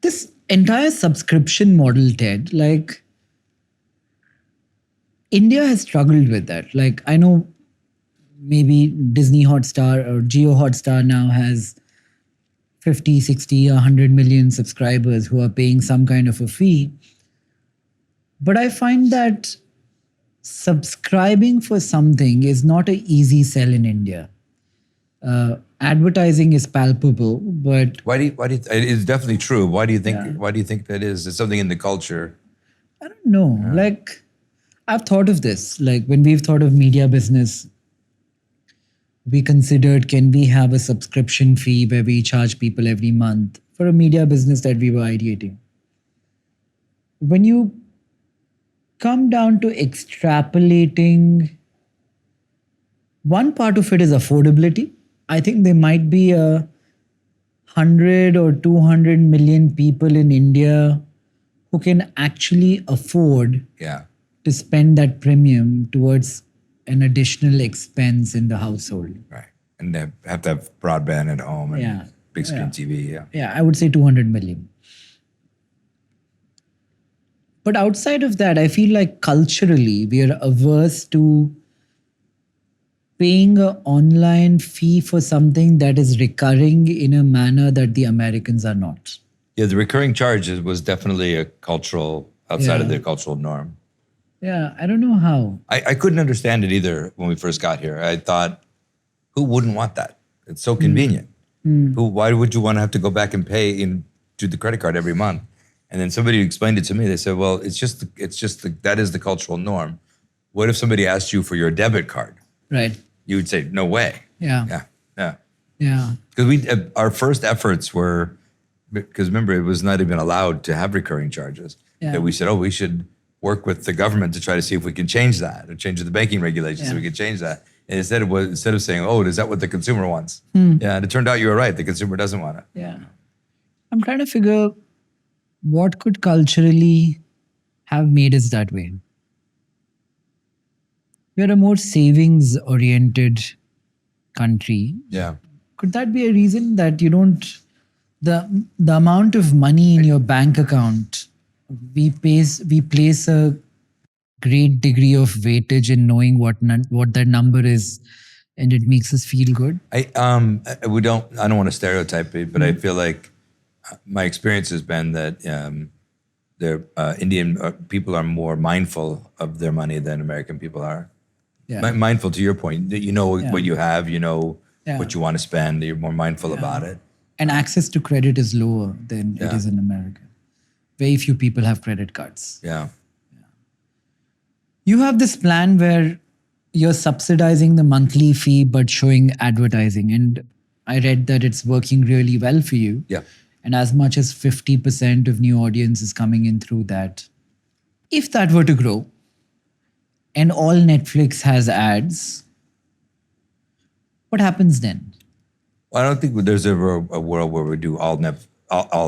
This entire subscription model, Ted, like India has struggled with that. Like I know maybe Disney Hotstar or Geo Hotstar now has 50, 60, 100 million subscribers who are paying some kind of a fee. But I find that subscribing for something is not an easy sell in India. Advertising is palpable, but it's definitely true. Why do you think, Yeah. why do you think that is? It's something in the culture. I don't know. Like, I've thought of this. Like, when we've thought of media business, we considered, can we have a subscription fee where we charge people every month for a media business that we were ideating? When you come down to extrapolating, one part of it is affordability. I think there might be 100 or 200 million people in India who can actually afford Yeah. to spend that premium towards an additional expense in the household. Right. And they have to have broadband at home and Yeah. big screen Yeah. TV. Yeah. Yeah, I would say 200 million. But outside of that, I feel like culturally we are averse to paying an online fee for something that is recurring in a manner that the Americans are not. Yeah. The recurring charges was definitely a cultural, outside of Yeah. the cultural norm. Yeah, I don't know how. I couldn't understand it either when we first got here. I thought, who wouldn't want that? It's so convenient. Why would you want to have to go back and pay to the credit card every month? And then somebody explained it to me. They said, well, that is the cultural norm. What if somebody asked you for your debit card? Right. You would say, no way. Yeah. Yeah. Yeah. Yeah. Because our first efforts were, because remember, it was not even allowed to have recurring charges. Yeah. That we said, we should work with the government to try to see if we can change that, or change the banking regulations so we can change that. And instead of saying, is that what the consumer wants? Yeah, and it turned out you were right. The consumer doesn't want it. Yeah. I'm trying to figure what could culturally have made us that way. We're a more savings-oriented country. Yeah. Could that be a reason that you don't, the amount of money in your bank account, we place a great degree of weightage in knowing what that number is, and it makes us feel good? I don't want to stereotype it, but I feel like my experience has been that Indian people are more mindful of their money than American people are. Yeah. Mindful, to your point, that you know Yeah. what you have, you know Yeah. what you want to spend, you're more mindful about it. And access to credit is lower than it is in America. Very few people have credit cards. Yeah. You have this plan where you're subsidizing the monthly fee but showing advertising. And I read that it's working really well for you. Yeah. And as much as 50% of new audience is coming in through that. If that were to grow and all Netflix has ads, what happens then? Well, I don't think there's ever a world where we do all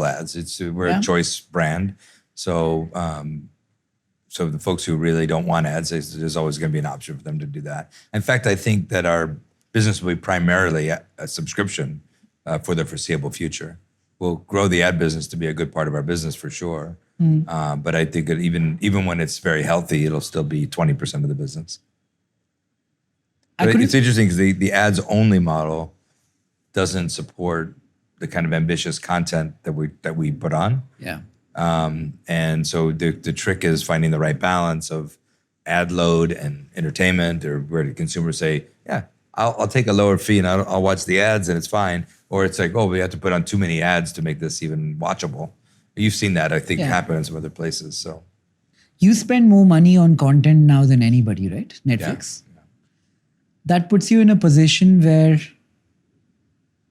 ads. We're a choice brand. So so the folks who really don't want ads, there's always going to be an option for them to do that. In fact, I think that our business will be primarily a subscription for the foreseeable future. We'll grow the ad business to be a good part of our business for sure. But I think that even when it's very healthy, it'll still be 20% of the business. But it's interesting because the ads only model doesn't support the kind of ambitious content that we put on. Yeah. And so the trick is finding the right balance of ad load and entertainment, or where the consumers say, yeah, I'll take a lower fee and I'll watch the ads and it's fine. Or it's like, we have to put on too many ads to make this even watchable. You've seen that, I think, happen in some other places. So you spend more money on content now than anybody, right? Netflix. Yeah. That puts you in a position where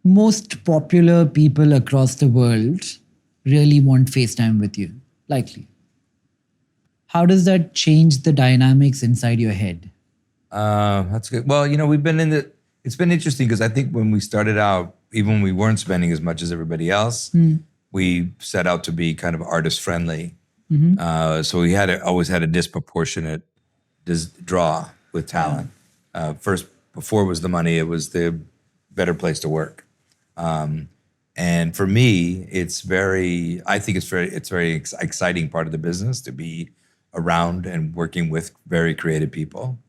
most popular people across the world really want FaceTime with you, likely. How does that change the dynamics inside your head? That's good. Well, it's been interesting because I think when we started out, even when we weren't spending as much as everybody else, we set out to be kind of artist friendly. So we always had a disproportionate draw with talent. First, before it was the money, it was the better place to work. And for me, I think it's very exciting part of the business to be around and working with very creative people.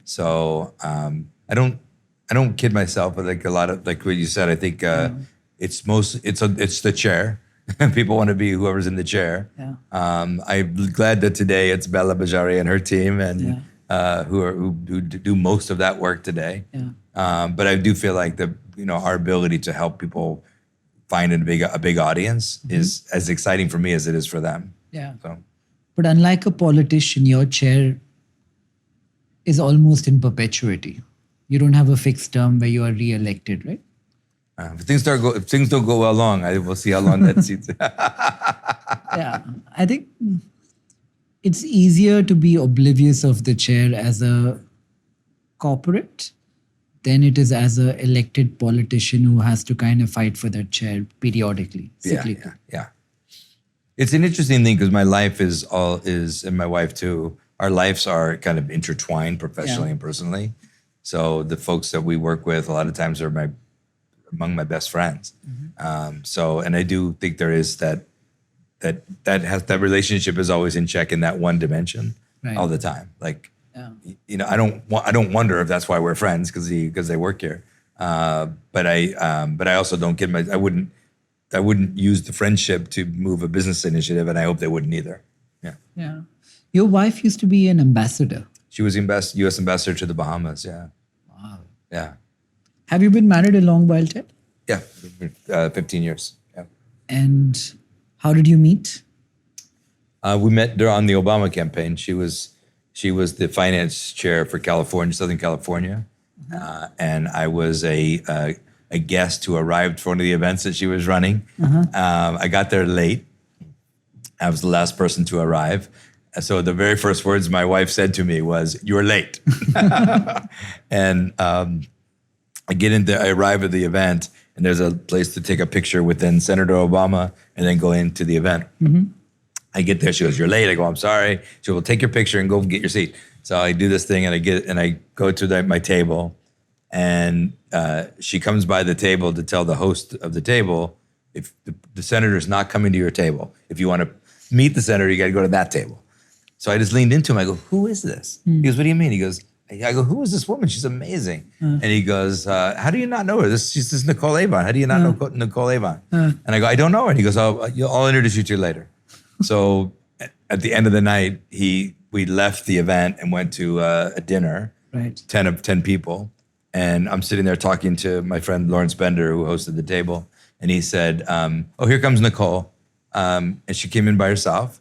So I don't kid myself, but like a lot of like what you said, I think it's the chair. People want to be whoever's in the chair. Yeah. I'm glad that today it's Bella Bajari and her team and who do most of that work today. Yeah. But I do feel like our ability to help people find a big audience is as exciting for me as it is for them. Yeah. So. But unlike a politician, your chair is almost in perpetuity. You don't have a fixed term where you are re-elected, right? If things don't go well long, we'll see how long that seats. Yeah. I think it's easier to be oblivious of the chair as a corporate than it is as a elected politician who has to kind of fight for that chair periodically, cyclically. Yeah. It's an interesting thing because my life is and my wife too, our lives are kind of intertwined professionally and personally. So the folks that we work with a lot of times are among my best friends. And I do think there is that relationship is always in check in that one dimension all the time. Like, I don't wonder if that's why we're friends because they work here. But I also don't get I wouldn't use the friendship to move a business initiative, and I hope they wouldn't either. Yeah. Yeah. Your wife used to be an ambassador. She was U.S. ambassador to the Bahamas. Yeah. Wow. Yeah. Have you been married a long while, Ted? Yeah, 15 years. Yeah. And how did you meet? We met on the Obama campaign. She was the finance chair for Southern California, and I was a guest who arrived for one of the events that she was running. I got there late. I was the last person to arrive. So the very first words my wife said to me was, "You're late." And I arrive at the event, and there's a place to take a picture with then Senator Obama and then go into the event. I get there, she goes, "You're late." I go, "I'm sorry." She goes, "Well, take your picture and go get your seat." So I do this thing and I go to my table, and she comes by the table to tell the host of the table, if the senator's not coming to your table, if you want to meet the senator, you got to go to that table. So I just leaned into him. I go, "Who is this?" He goes, "What do you mean?" He goes, I go, "Who is this woman? She's amazing." And he goes, "How do you not know her? She's this Nicole Avon. How do you not know Nicole Avon?" And I go, "I don't know her." And he goes, I'll introduce you to you later." So at the end of the night, we left the event and went to a dinner, 10 people. And I'm sitting there talking to my friend Lawrence Bender, who hosted the table. And he said, "Oh, here comes Nicole." And she came in by herself.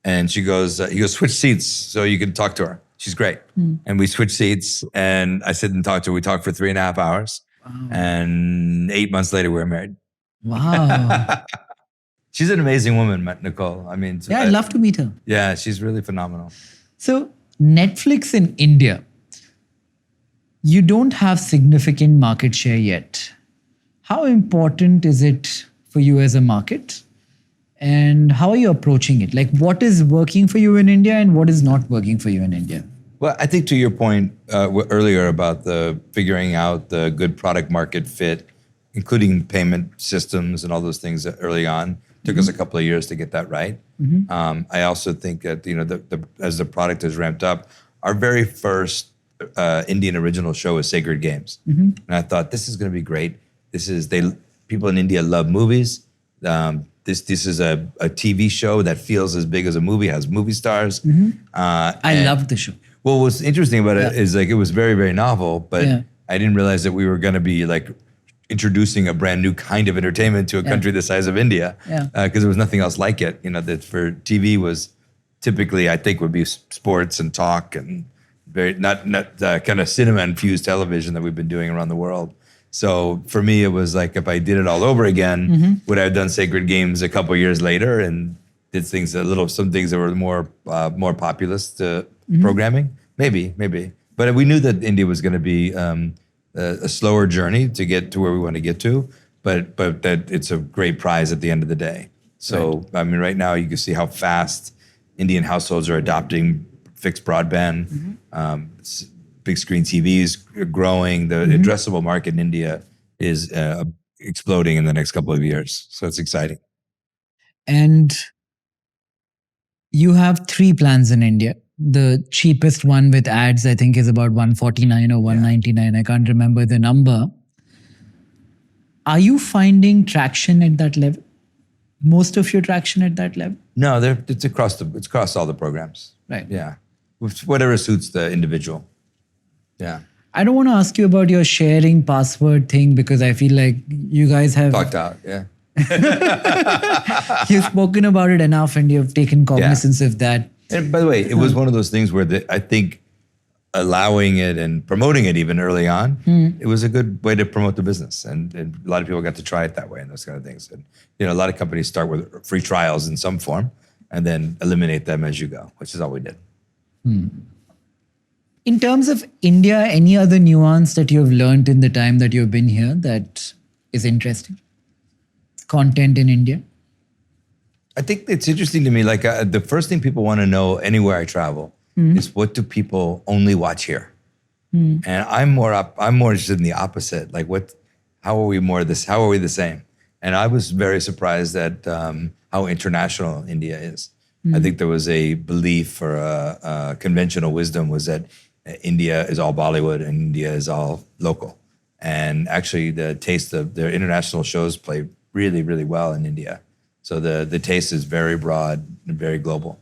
And he goes, "Switch seats so you can talk to her. She's great." And we switched seats, and I sit and talk to her. We talked for 3.5 hours. Wow. And 8 months later, we were married. Wow. She's an amazing woman, Nicole. I mean, I'd love to meet her. Yeah, she's really phenomenal. So Netflix in India, you don't have significant market share yet. How important is it for you as a market? And how are you approaching it? Like, what is working for you in India and what is not working for you in India? Well, I think to your point earlier about the figuring out the good product market fit, including payment systems and all those things early on, took us a couple of years to get that right. I also think that as the product has ramped up, our very first Indian original show is Sacred Games, and I thought this is going to be great. People in India love movies. This is a TV show that feels as big as a movie, has movie stars. I loved the show. Well, what's interesting about it is like it was very, very novel, but I didn't realize that we were going to be like introducing a brand new kind of entertainment to a country the size of India, because there was nothing else like it. That for TV was typically, I think, would be sports and talk and very not kind of cinema infused television that we've been doing around the world. So for me, it was like if I did it all over again, would I have done Sacred Games a couple of years later and did some things that were more populist programming? Maybe. But we knew that India was going to be a slower journey to get to where we want to get to, but that it's a great prize at the end of the day. So I mean, right now you can see how fast Indian households are adopting fixed broadband. Big screen TVs are growing. The addressable market in India is exploding in the next couple of years. So it's exciting. And you have 3 plans in India. The cheapest one with ads, I think, is about 149 or 199. I can't remember the number. Are you finding traction at that level? Most of your traction at that level? No, it's across all the programs. Right. Yeah. Whatever suits the individual. Yeah. I don't want to ask you about your sharing password thing because I feel like you guys have Talked out. Yeah. you've spoken about it enough and you've taken cognizance of that. And by the way, it was one of those things where I think allowing it and promoting it even early on, it was a good way to promote the business. And a lot of people got to try it that way and those kind of things. And, a lot of companies start with free trials in some form and then eliminate them as you go, which is all we did. In terms of India, any other nuance that you've learned in the time that you've been here that is interesting? Content in India? I think it's interesting to me. Like the first thing people want to know anywhere I travel is what do people only watch here? And I'm more interested in the opposite. Like how are we the same? And I was very surprised at how international India is. I think there was a belief or a conventional wisdom was that India is all Bollywood and India is all local. And actually the taste of their international shows play really, really well in India. So the taste is very broad and very global.